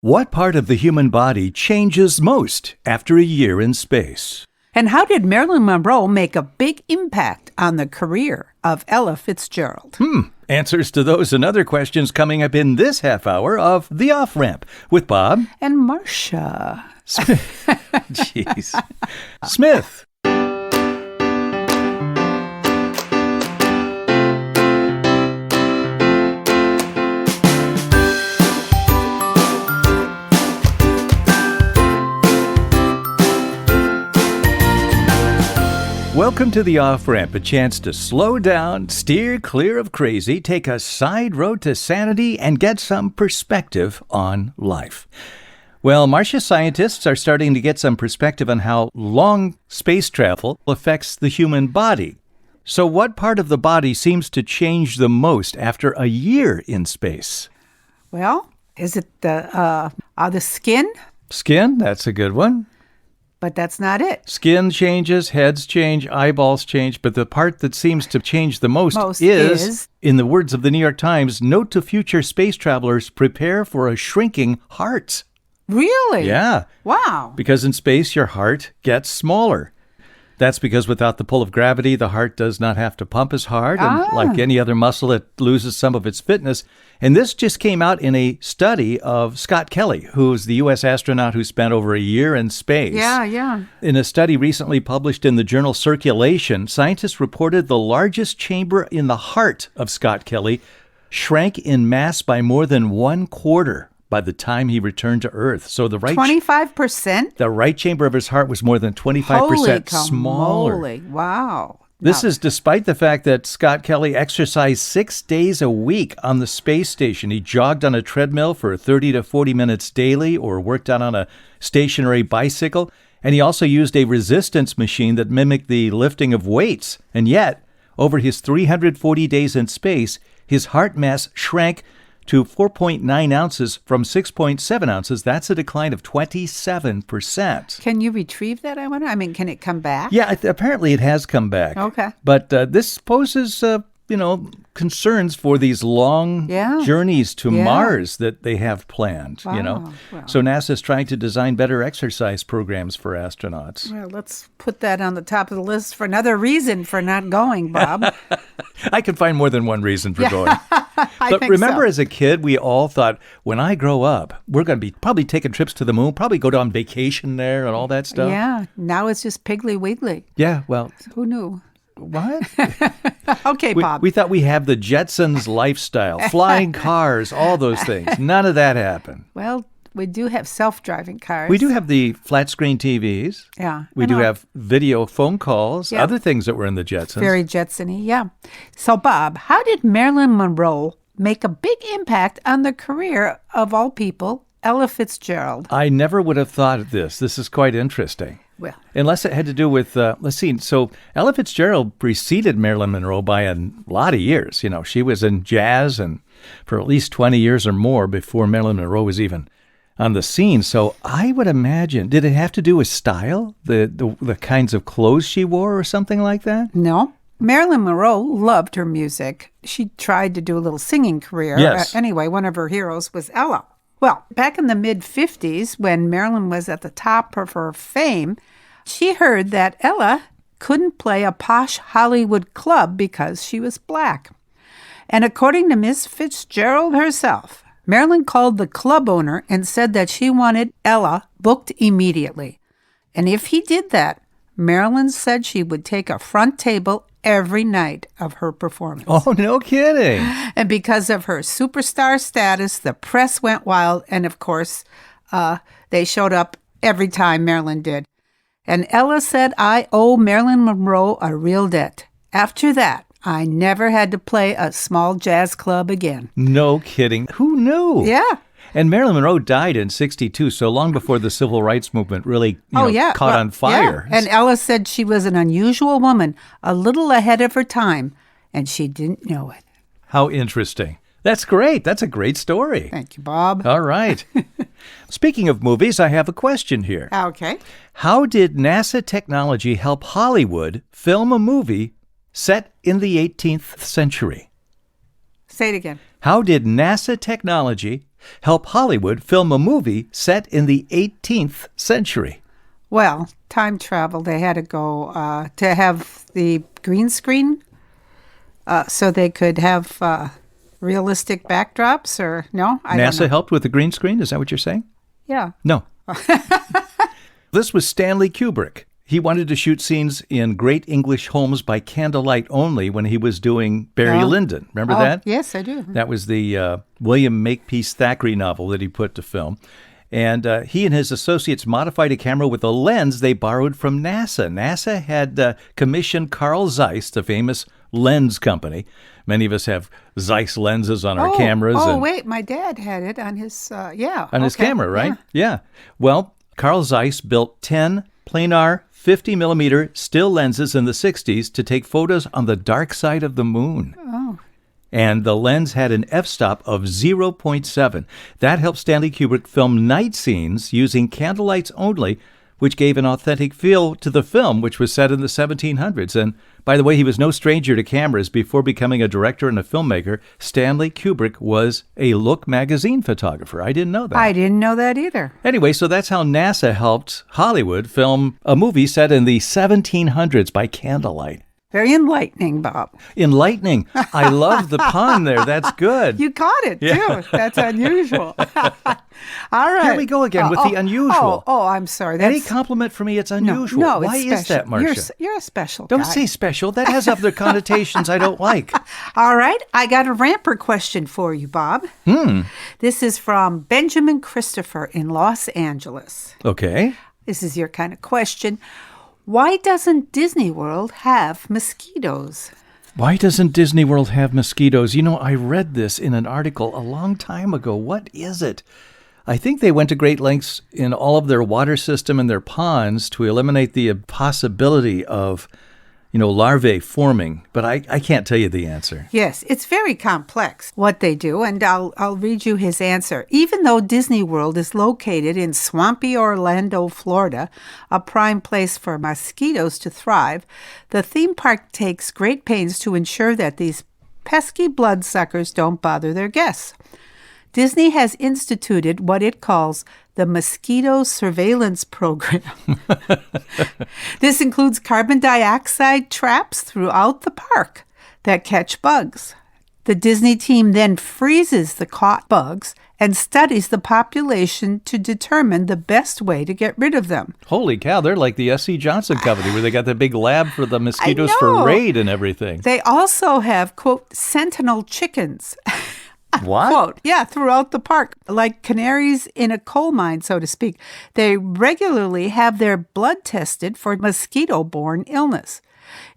What part of the human body changes most after a year in space? And how did Marilyn Monroe make a big impact on the career of Ella Fitzgerald? Answers to those and other questions coming up in this half hour of The Off-Ramp with Bob And Marcia. Jeez. Smith. Welcome to the Off-Ramp, a chance to slow down, steer clear of crazy, take a side road to sanity, and get some perspective on life. Well, Marcia scientists are starting to get some perspective on how long space travel affects the human body. So what part of the body seems to change the most after a year in space? Well, is it the skin? Skin, that's a good one. But that's not it. Skin changes, heads change, eyeballs change, but the part that seems to change the most is, in the words of the New York Times, note to future space travelers, prepare for a shrinking heart. Really? Yeah. Wow. Because in space, your heart gets smaller. That's because without the pull of gravity, the heart does not have to pump as hard. And like any other muscle, it loses some of its fitness. And this just came out in a study of Scott Kelly, who's the U.S. astronaut who spent over a year in space. Yeah. In a study recently published in the journal Circulation, scientists reported the largest chamber in the heart of Scott Kelly shrank in mass by more than 1/4 by the time he returned to Earth. So the right 25%? The right chamber of his heart was more than 25% smaller. Holy wow. This is despite the fact that Scott Kelly exercised 6 days a week on the space station. He jogged on a treadmill for 30 to 40 minutes daily or worked out on a stationary bicycle. And he also used a resistance machine that mimicked the lifting of weights. And yet, over his 340 days in space, his heart mass shrank to 4.9 ounces from 6.7 ounces. That's a decline of 27%. Can you retrieve that, I wonder? I mean, can it come back? Yeah, apparently it has come back. Okay. But this poses, concerns for these long journeys to Mars that they have planned, Wow. So NASA's trying to design better exercise programs for astronauts. Well, let's put that on the top of the list for another reason for not going, Bob. I can find more than one reason for going. But remember, as a kid, we all thought, when I grow up, we're going to be probably taking trips to the moon, probably go on vacation there and all that stuff. Yeah, now it's just Piggly Wiggly. Yeah, well. Who knew? What? Okay, Bob. We thought we have the Jetsons lifestyle, flying cars, all those things. None of that happened. Well, we do have self-driving cars. We do have the flat-screen TVs. Yeah. We do have video phone calls, other things that were in the Jetsons. Very Jetsony, yeah. So, Bob, how did Marilyn Monroe make a big impact on the career of all people, Ella Fitzgerald? I never would have thought of this. This is quite interesting. Well, unless it had to do with, let's see. So Ella Fitzgerald preceded Marilyn Monroe by a lot of years. She was in jazz and for at least 20 years or more before Marilyn Monroe was even on the scene. So I would imagine, did it have to do with style? The kinds of clothes she wore or something like that? No. Marilyn Monroe loved her music. She tried to do a little singing career. Yes. Anyway, one of her heroes was Ella. Well, back in the mid-50s, when Marilyn was at the top of her fame, she heard that Ella couldn't play a posh Hollywood club because she was black. And according to Miss Fitzgerald herself, Marilyn called the club owner and said that she wanted Ella booked immediately. And if he did that, Marilyn said she would take a front table every night of her performance. Oh, no kidding. And because of her superstar status, the press went wild. And of course, they showed up every time Marilyn did. And Ella said, I owe Marilyn Monroe a real debt. After that, I never had to play a small jazz club again. No kidding. Who knew? Yeah. And Marilyn Monroe died in 1962, so long before the civil rights movement really caught on fire. Yeah. And Ella said she was an unusual woman, a little ahead of her time, and she didn't know it. How interesting. That's great. That's a great story. Thank you, Bob. All right. Speaking of movies, I have a question here. Okay. How did NASA technology help Hollywood film a movie set in the 18th century? Say it again. How did NASA technology help Hollywood film a movie set in the 18th century? Well, time travel, they had to go to have the green screen so they could have realistic backdrops, or no? I don't NASA know. helped with the green screen? Is that what you're saying? Yeah. No. This was Stanley Kubrick. He wanted to shoot scenes in great English homes by candlelight only when he was doing Barry Lyndon. Remember that? Yes, I do. That was the William Makepeace Thackeray novel that he put to film. And he and his associates modified a camera with a lens they borrowed from NASA. NASA had commissioned Carl Zeiss, the famous lens company. Many of us have Zeiss lenses on our cameras. Wait, my dad had it on his, his camera, right? Yeah. Well, Carl Zeiss built 10 planar 50-millimeter still lenses in the 60s to take photos on the dark side of the moon. Oh. And the lens had an f-stop of 0.7. That helped Stanley Kubrick film night scenes using candlelights only, which gave an authentic feel to the film, which was set in the 1700s. And by the way, he was no stranger to cameras. Before becoming a director and a filmmaker, Stanley Kubrick was a Look magazine photographer. I didn't know that. I didn't know that either. Anyway, so that's how NASA helped Hollywood film a movie set in the 1700s by candlelight. Very enlightening, Bob. Enlightening. I love the pun there. That's good. You caught it, too. That's unusual. All right. Here we go again with the unusual. I'm sorry. Any compliment for me, it's unusual. No, Why it's is special. that, Marcia? You're a special guy. Don't say special. That has other connotations I don't like. All right. I got a ramper question for you, Bob. This is from Benjamin Christopher in Los Angeles. Okay. This is your kind of question. Why doesn't Disney World have mosquitoes? Why doesn't Disney World have mosquitoes? You know, I read this in an article a long time ago. What is it? I think they went to great lengths in all of their water system and their ponds to eliminate the possibility of, larvae forming. But I can't tell you the answer. Yes, it's very complex what they do, and I'll read you his answer. Even though Disney World is located in swampy Orlando, Florida, a prime place for mosquitoes to thrive, the theme park takes great pains to ensure that these pesky bloodsuckers don't bother their guests. Disney has instituted what it calls the Mosquito Surveillance Program. This includes carbon dioxide traps throughout the park that catch bugs. The Disney team then freezes the caught bugs and studies the population to determine the best way to get rid of them. Holy cow, they're like the S.C. Johnson Company where they got the big lab for the mosquitoes for raid and everything. They also have, quote, sentinel chickens. What? Quote, yeah, throughout the park, like canaries in a coal mine, so to speak. They regularly have their blood tested for mosquito-borne illness.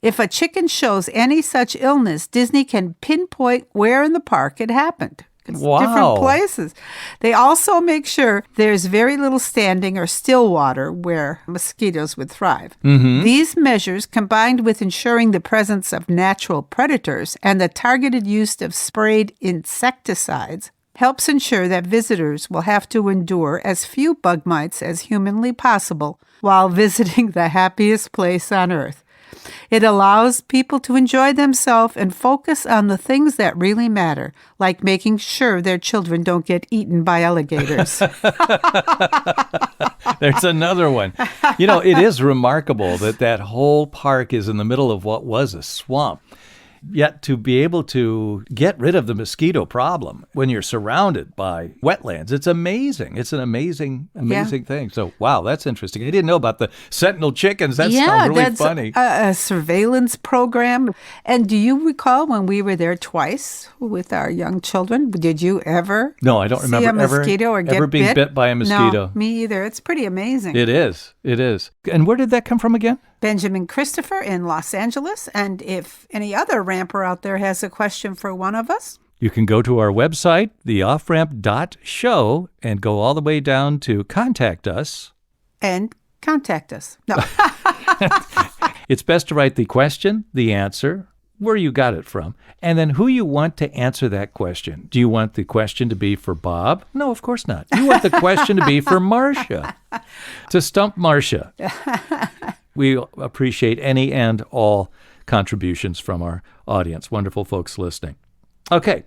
If a chicken shows any such illness, Disney can pinpoint where in the park it happened. It's different places. They also make sure there's very little standing or still water where mosquitoes would thrive. Mm-hmm. These measures, combined with ensuring the presence of natural predators and the targeted use of sprayed insecticides, helps ensure that visitors will have to endure as few bug mites as humanly possible while visiting the happiest place on earth. It allows people to enjoy themselves and focus on the things that really matter, like making sure their children don't get eaten by alligators. There's another one. It is remarkable that whole park is in the middle of what was a swamp. Yet to be able to get rid of the mosquito problem when you're surrounded by wetlands, it's amazing. It's an amazing thing. So, wow, that's interesting. I didn't know about the sentinel chickens. That sounds really funny. A surveillance program. And do you recall when we were there twice with our young children? Did you ever No, I don't remember see a mosquito or get ever being bit by a mosquito. No, me either. It's pretty amazing. It is. And where did that come from again? Benjamin Christopher in Los Angeles. And if any other ramper out there has a question for one of us, you can go to our website, theofframp.show, and go all the way down to Contact Us. And contact us. No. It's best to write the question, the answer, where you got it from, and then who you want to answer that question. Do you want the question to be for Bob? No, of course not. You want the question to be for Marcia, to stump Marcia. We appreciate any and all contributions from our audience. Wonderful folks listening. Okay.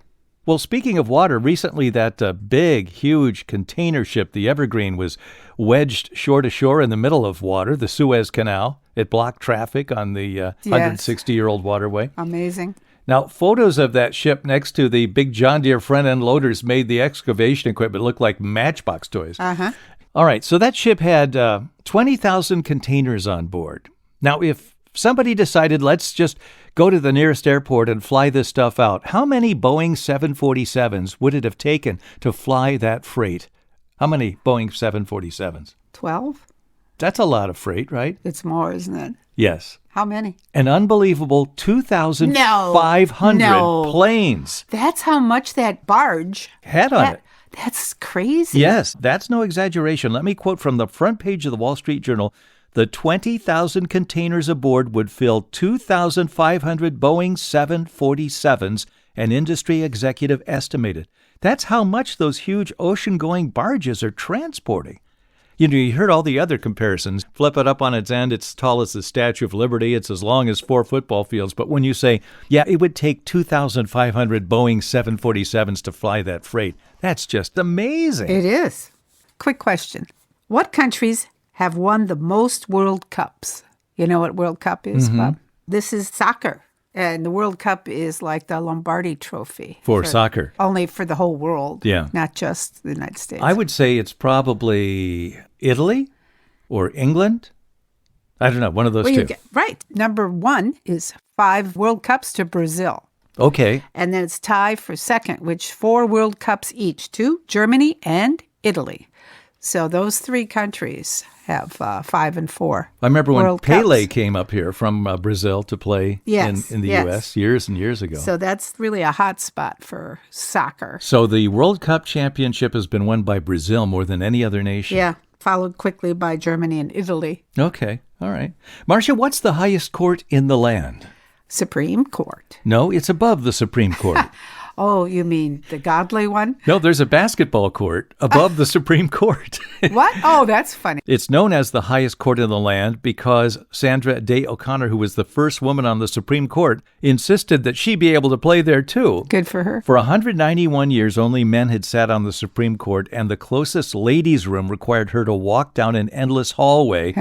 Well, speaking of water, recently that big, huge container ship, the Evergreen, was wedged shore to shore in the middle of water, the Suez Canal. It blocked traffic on the 160-year-old waterway. Amazing. Now, photos of that ship next to the big John Deere front-end loaders made the excavation equipment look like Matchbox toys. Uh-huh. All right, so that ship had 20,000 containers on board. Now, if somebody decided, let's just go to the nearest airport and fly this stuff out, how many Boeing 747s would it have taken to fly that freight? How many Boeing 747s? 12? That's a lot of freight, right? It's more, isn't it? Yes. How many? An unbelievable 2,500 planes. That's how much that barge had on it. That's crazy. Yes, that's no exaggeration. Let me quote from the front page of the Wall Street Journal. The 20,000 containers aboard would fill 2,500 Boeing 747s, an industry executive estimated. That's how much those huge ocean-going barges are transporting. You know, you heard all the other comparisons. Flip it up on its end, it's tall as the Statue of Liberty. It's as long as 4 football fields. But when you say, yeah, it would take 2,500 Boeing 747s to fly that freight, that's just amazing. It is. Quick question. What countries have won the most World Cups? You know what World Cup is, Bob? This is soccer. And the World Cup is like the Lombardi Trophy. For soccer. Only for the whole world. Yeah. Not just the United States. I would say it's probably Italy or England. I don't know, one of those two. Right. Number 1 is 5 World Cups to Brazil. Okay. And then it's tied for second, which 4 World Cups each to Germany and Italy. So those 3 countries have 5 and 4. I remember when World Pele Cups. came up here from Brazil to play in the U.S. years and years ago. So that's really a hot spot for soccer. So the World Cup championship has been won by Brazil more than any other nation. Yeah, followed quickly by Germany and Italy. Okay, all right. Marcia, what's the highest court in the land? Supreme Court. No, it's above the Supreme Court. Oh, you mean the godly one? No, there's a basketball court above the Supreme Court. What? Oh, that's funny. It's known as the highest court in the land because Sandra Day O'Connor, who was the first woman on the Supreme Court, insisted that she be able to play there too. Good for her. For 191 years, only men had sat on the Supreme Court, and the closest ladies' room required her to walk down an endless hallway.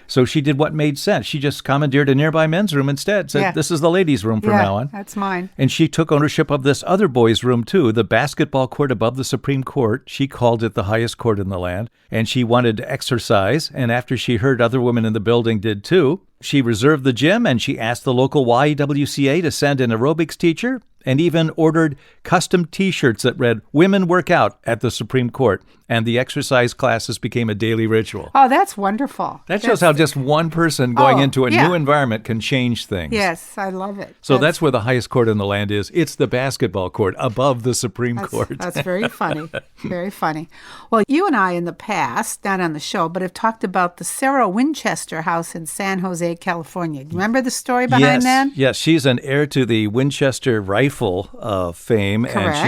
So she did what made sense. She just commandeered a nearby men's room instead, said, this is the ladies' room from now on. That's mine. And she took ownership of this other boys' room, too, the basketball court above the Supreme Court. She called it the highest court in the land, and she wanted to exercise. And after she heard other women in the building did, too, she reserved the gym, and she asked the local YWCA to send an aerobics teacher, and even ordered custom T-shirts that read, "Women work out at the Supreme Court." And the exercise classes became a daily ritual. Oh, that's wonderful. That shows how just one person going into a new environment can change things. Yes, I love it. So that's where the highest court in the land is. It's the basketball court above the Supreme Court. That's very funny. Very funny. Well, you and I in the past, not on the show, but have talked about the Sarah Winchester house in San Jose, California. Remember the story behind that? Yes, she's an heir to the Winchester rifle fame. Correct. And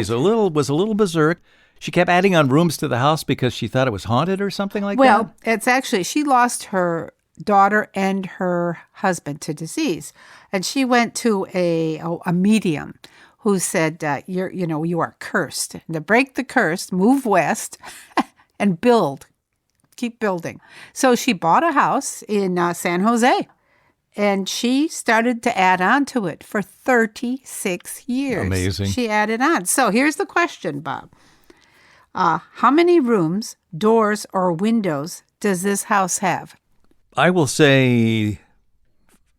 was a little berserk. She kept adding on rooms to the house because she thought it was haunted or something like that? Well, it's actually, she lost her daughter and her husband to disease. And she went to a medium who said, you are cursed. And to break the curse, move west and build. Keep building. So she bought a house in San Jose. And she started to add on to it for 36 years. Amazing. She added on. So here's the question, Bob. How many rooms, doors, or windows does this house have? I will say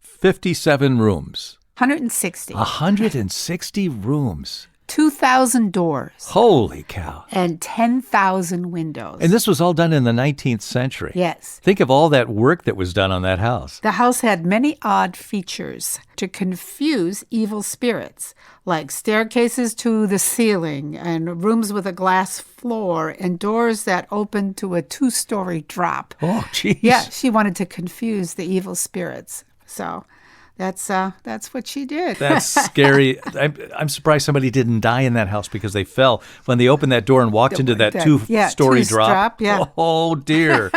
57 rooms. 160. 160 rooms. 2,000 doors. Holy cow. And 10,000 windows. And this was all done in the 19th century. Yes. Think of all that work that was done on that house. The house had many odd features to confuse evil spirits, like staircases to the ceiling and rooms with a glass floor and doors that opened to a 2-story drop. Oh, geez. Yeah, she wanted to confuse the evil spirits. So that's what she did. That's scary. I'm surprised somebody didn't die in that house because they fell when they opened that door and walked into that 2-story drop. Yeah. Oh, dear.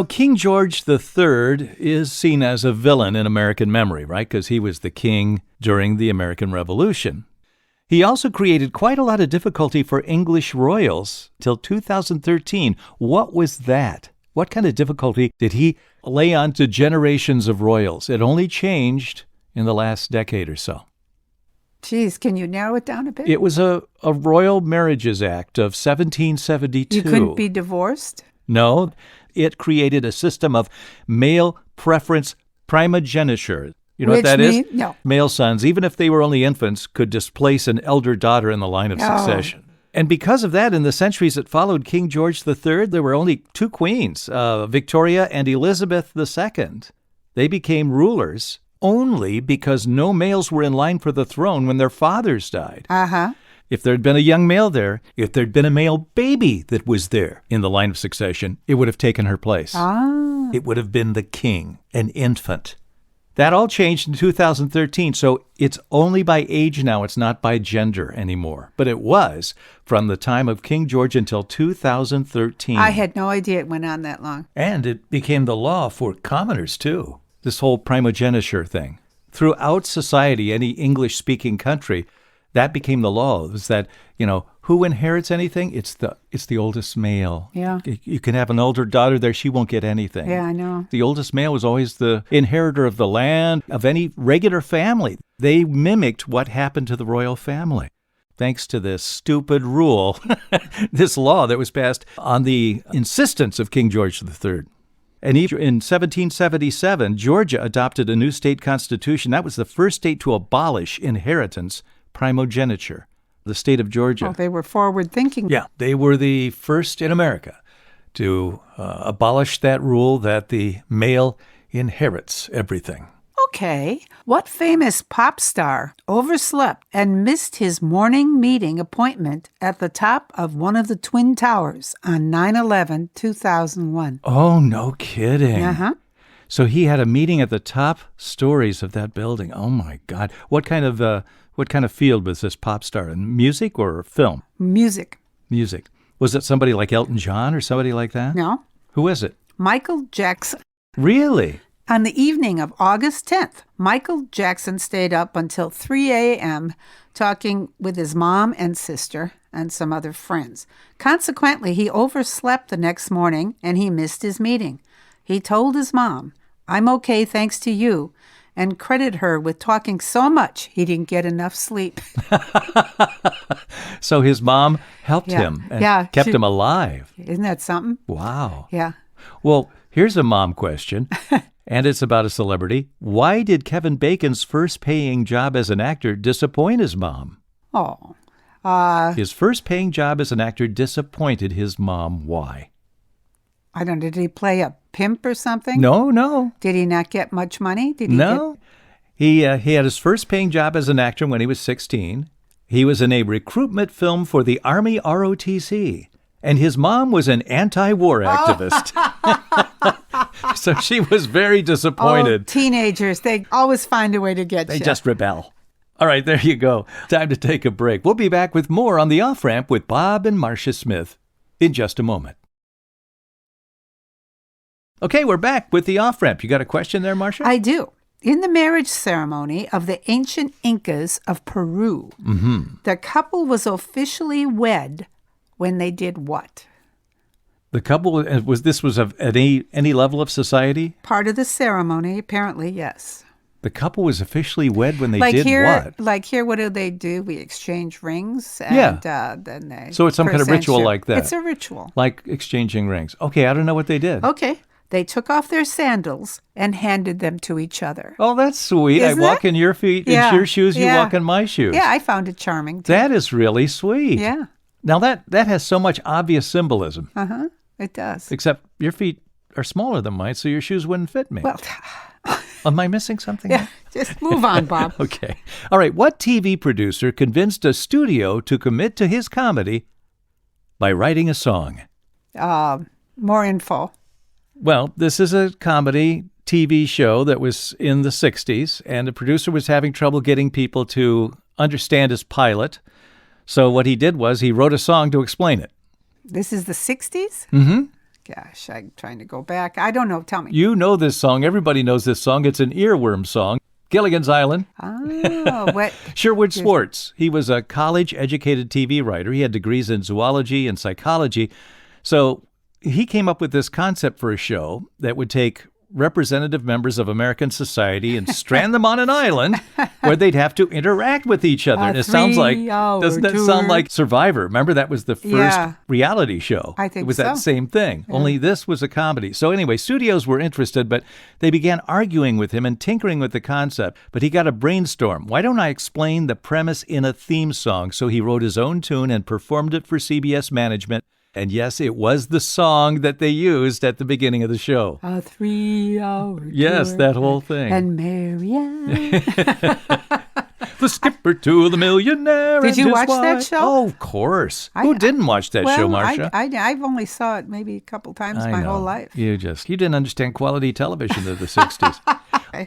King George III is seen as a villain in American memory, right? Because he was the king during the American Revolution. He also created quite a lot of difficulty for English royals till 2013. What was that? What kind of difficulty did he lay on to generations of royals? It only changed in the last decade or so. Geez, can you narrow it down a bit? It was a Royal Marriages Act of 1772. You couldn't be divorced? No, it created a system of male preference primogeniture. You know what that is? No. Male sons, even if they were only infants, could displace an elder daughter in the line of succession. And because of that, in the centuries that followed King George III, there were only two queens, Victoria and Elizabeth II. They became rulers only because no males were in line for the throne when their fathers died. Uh-huh. If there had been a young male there, if there'd been a male baby that was there in the line of succession, it would have taken her place. Ah. It would have been the king, an infant. That all changed in 2013, so it's only by age now. It's not by gender anymore. But it was from the time of King George until 2013. I had no idea it went on that long. And it became the law for commoners, too, this whole primogeniture thing. Throughout society, any English-speaking country, that became the law. It was that, who inherits anything? It's the oldest male. Yeah. You can have an older daughter there, she won't get anything. Yeah, I know. The oldest male was always the inheritor of the land, of any regular family. They mimicked what happened to the royal family. Thanks to this stupid rule, this law that was passed on the insistence of King George III. And in 1777, Georgia adopted a new state constitution. That was the first state to abolish inheritance primogeniture, the state of Georgia. Oh, they were forward-thinking. Yeah, they were the first in America to abolish that rule that the male inherits everything. Okay. What famous pop star overslept and missed his morning meeting appointment at the top of one of the Twin Towers on 9/11/2001? Oh, no kidding. Uh-huh. So he had a meeting at the top stories of that building. Oh, my God. What kind of field was this pop star in? Music or film? Music. Music. Was it somebody like Elton John or somebody like that? No. Who is it? Michael Jackson. Really? On the evening of August 10th, Michael Jackson stayed up until 3 a.m. talking with his mom and sister and some other friends. Consequently, he overslept the next morning and he missed his meeting. He told his mom, "I'm okay thanks to you," and credited her with talking so much he didn't get enough sleep. So his mom helped him and kept him alive. Isn't that something? Wow. Yeah. Well, here's a mom question, and it's about a celebrity. Why did Kevin Bacon's first paying job as an actor disappoint his mom? Oh. His first paying job as an actor disappointed his mom. Why? I don't know. Did he play a pimp or something? No. Did he not get much money? Did he No. He had his first paying job as an actor when he was 16. He was in a recruitment film for the Army ROTC, and his mom was an anti-war activist. So she was very disappointed. Oh, teenagers, they always find a way to get They you. just rebel. All right, there you go. Time to take a break. We'll be back with more on The Off-Ramp with Bob and Marcia Smith in just a moment. Okay, we're back with The Off-Ramp. You got a question there, Marcia? I do. In the marriage ceremony of the ancient Incas of Peru, the couple was officially wed when they did what? The couple was of at any level of society? Part of the ceremony, apparently, yes. The couple was officially wed when they Like did here, what? Like here, what do? We exchange rings, and then they. So it's some kind of present ritual you. like that. It's a ritual. Like exchanging rings. Okay, I don't know what they did. Okay, they took off their sandals and handed them to each other. Oh, that's sweet. Isn't I walk it? in your feet, Yeah, in your shoes, you yeah. walk in my shoes. Yeah, I found it charming too. That is really sweet. Yeah. Now that has so much obvious symbolism. It does. Except your feet are smaller than mine, so your shoes wouldn't fit me. Well, Am I missing something? yeah, just move on, Bob. Okay. All right. What TV producer convinced a studio to commit to his comedy by writing a song? More info. Well, this is a comedy TV show that was in the 60s, and the producer was having trouble getting people to understand his pilot. So what he did was he wrote a song to explain it. This is the 60s? Mm-hmm. Gosh, I'm trying to go back. I don't know. Tell me. You know this song. Everybody knows this song. It's an earworm song. Gilligan's Island. Oh, what? Sherwood Schwartz. He was a college-educated TV writer. He had degrees in zoology and psychology. So he came up with this concept for a show that would take representative members of American society and strand them on an island where they'd have to interact with each other. And it sounds like, doesn't that sound like Survivor? Remember, that was the first reality show. I think it was so. that same thing, only this was a comedy. So anyway, studios were interested, but they began arguing with him and tinkering with the concept. But he got a brainstorm. Why don't I explain the premise in a theme song? So he wrote his own tune and performed it for CBS management. And yes, it was the song that they used at the beginning of the show. A 3-hour tour. Yes, that whole thing. And Marianne. The skipper to the millionaire. Did you watch that show? Oh, of course. Who didn't watch that show, Marcia? I've only saw it maybe a couple times my whole life. You didn't understand quality television of the 60s.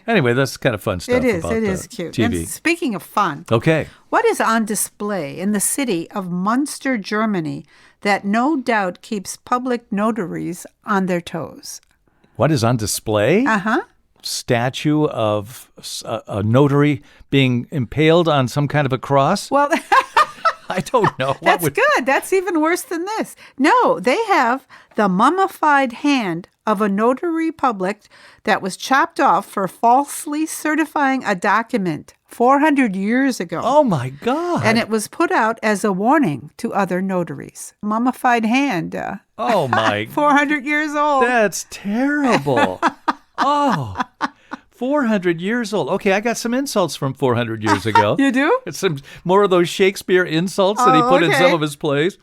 Anyway, that's kind of fun stuff. It is cute. TV. And speaking of fun, okay. What is on display in the city of Munster, Germany, that no doubt keeps public notaries on their toes? What is on display? Uh-huh. Statue of a notary being impaled on some kind of a cross? Well, I don't know. That's good. That's even worse than this. No, they have the mummified hand of a notary public that was chopped off for falsely certifying a document 400 years ago. Oh, my God. And it was put out as a warning to other notaries. Mummified hand. Oh, my. 400 years old. That's terrible. Oh, 400 years old. Okay, I got some insults from 400 years ago. You do? It's some more of those Shakespeare insults that he put in some of his plays.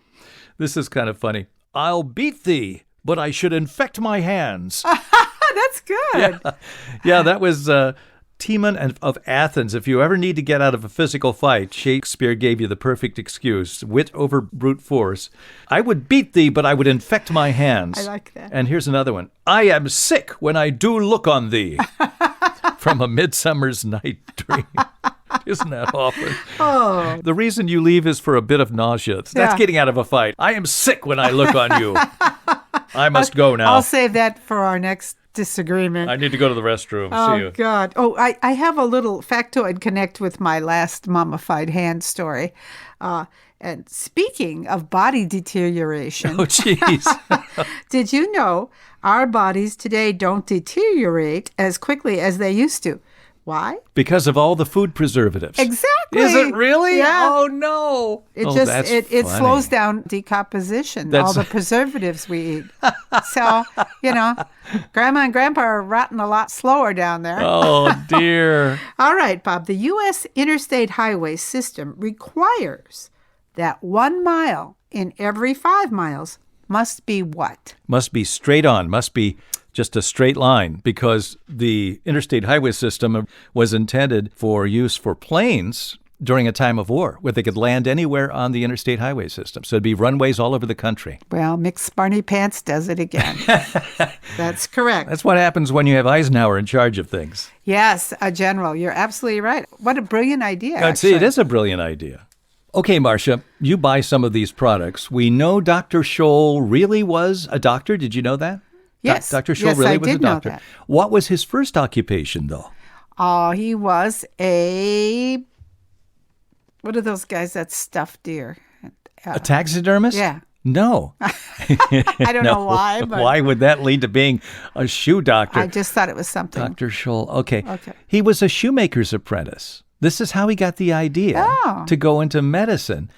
This is kind of funny. I'll beat thee, but I should infect my hands. That's good. Yeah, that was Timon of Athens. If you ever need to get out of a physical fight, Shakespeare gave you the perfect excuse. Wit over brute force. I would beat thee, but I would infect my hands. I like that. And here's another one. I am sick when I do look on thee. From A Midsummer's Night Dream. Isn't that awful? Oh. The reason you leave is for a bit of nausea. That's getting out of a fight. I am sick when I look on you. I must go now. I'll save that for our next disagreement. I need to go to the restroom. Oh, See you. God. Oh, I have a little factoid connect with my last mummified hand story. And speaking of body deterioration. Oh, jeez. Did you know our bodies today don't deteriorate as quickly as they used to? Why? Because of all the food preservatives. Exactly. Is it really? Yeah. Oh, no. It slows down decomposition, all the preservatives we eat. So, Grandma and Grandpa are rotting a lot slower down there. Oh, dear. All right, Bob. The U.S. interstate highway system requires that 1 mile in every 5 miles must be what? Must be straight on. Must be just a straight line, because the interstate highway system was intended for use for planes during a time of war, where they could land anywhere on the interstate highway system. So it'd be runways all over the country. Well, Mick Barney Pants does it again. That's correct. That's what happens when you have Eisenhower in charge of things. Yes, a general. You're absolutely right. What a brilliant idea. I'd say it is a brilliant idea. Okay, Marcia, you buy some of these products. We know Dr. Scholl really was a doctor. Did you know that? Yes. Dr. Scholl really was a doctor. Know that. What was his first occupation, though? He was what are those guys that stuff deer? A taxidermist? Yeah. No. I don't know why. But why would that lead to being a shoe doctor? I just thought it was something. Dr. Scholl. Okay. He was a shoemaker's apprentice. This is how he got the idea to go into medicine,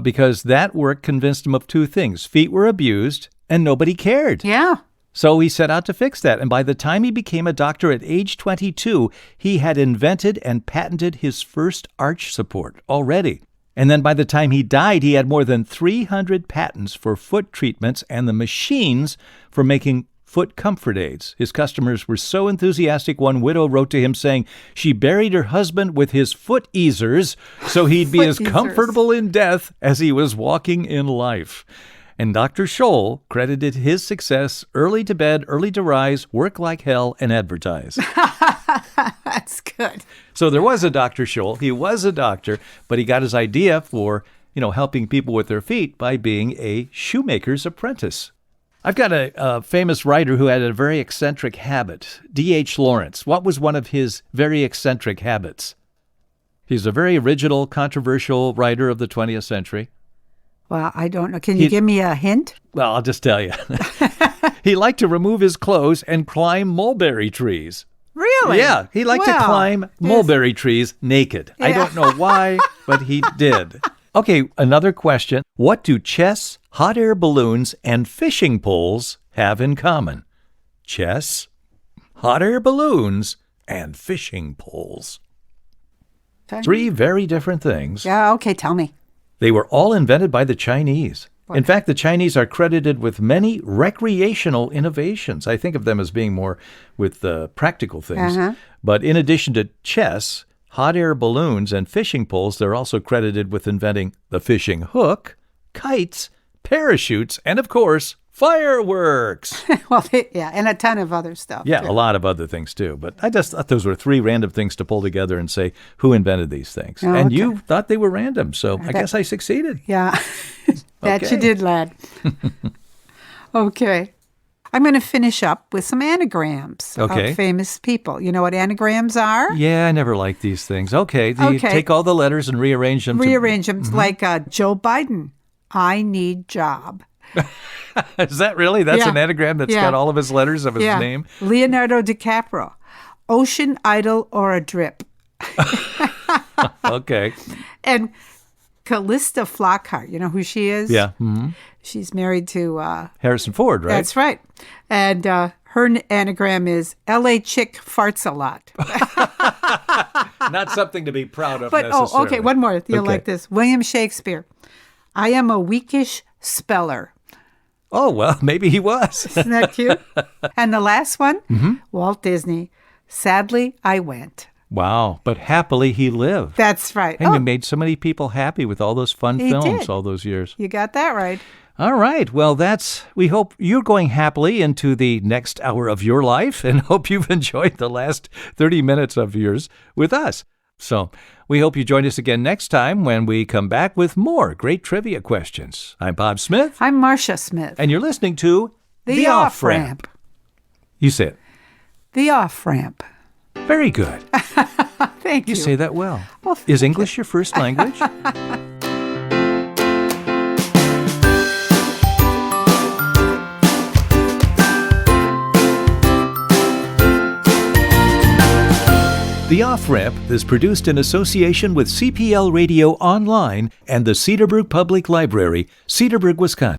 because that work convinced him of two things. Feet were abused and nobody cared. Yeah. So he set out to fix that. And by the time he became a doctor at age 22, he had invented and patented his first arch support already. And then by the time he died, he had more than 300 patents for foot treatments and the machines for making foot comfort aids. His customers were so enthusiastic, one widow wrote to him saying she buried her husband with his foot easers so he'd be as comfortable in death as he was walking in life. And Dr. Scholl credited his success: early to bed, early to rise, work like hell, and advertise. That's good. So there was a Dr. Scholl. He was a doctor, but he got his idea for, helping people with their feet by being a shoemaker's apprentice. I've got a famous writer who had a very eccentric habit, D.H. Lawrence. What was one of his very eccentric habits? He's a very original, controversial writer of the 20th century. Well, I don't know. Can you give me a hint? Well, I'll just tell you. He liked to remove his clothes and climb mulberry trees. Really? Yeah, he liked to climb mulberry trees naked. Yeah. I don't know why, but he did. Okay, another question. What do chess, hot air balloons, and fishing poles have in common? Chess, hot air balloons, and fishing poles. Okay. 3 very different things. Yeah, okay, tell me. They were all invented by the Chinese. In fact, the Chinese are credited with many recreational innovations. I think of them as being more with practical things. Uh-huh. But in addition to chess, hot air balloons, and fishing poles, they're also credited with inventing the fishing hook, kites, parachutes, and of course, fireworks. Well, and a ton of other stuff. Yeah, too. A lot of other things too. But I just thought those were 3 random things to pull together and say, who invented these things? Oh, and you thought they were random, so I guess I succeeded. Yeah, that you did, lad. Okay. I'm going to finish up with some anagrams of famous people. You know what anagrams are? Yeah, I never liked these things. Okay, you take all the letters and rearrange them. Like Joe Biden. I need job. Is that really? That's an anagram that's got all of his letters of his name? Leonardo DiCaprio. Ocean idol or a drip. Okay. And Callista Flockhart. You know who she is? Yeah. Mm-hmm. She's married to Harrison Ford, right? That's right. And her anagram is L.A. chick farts a lot. Not something to be proud of but, necessarily. Okay, one more. You'll like this. William Shakespeare. I am a weakish speller. Oh, well, maybe he was. Isn't that cute? And the last one, Walt Disney. Sadly, I went. Wow, but happily he lived. That's right. And he made so many people happy with all those fun films all those years. You got that right. All right. Well, we hope you're going happily into the next hour of your life and hope you've enjoyed the last 30 minutes of yours with us. So we hope you join us again next time when we come back with more great trivia questions. I'm Bob Smith. I'm Marcia Smith. And you're listening to The Off-Ramp. You say it. The Off-Ramp. Very good. Thank you. You say that well. Is English your first language? The Off-Ramp is produced in association with CPL Radio Online and the Cedarburg Public Library, Cedarburg, Wisconsin.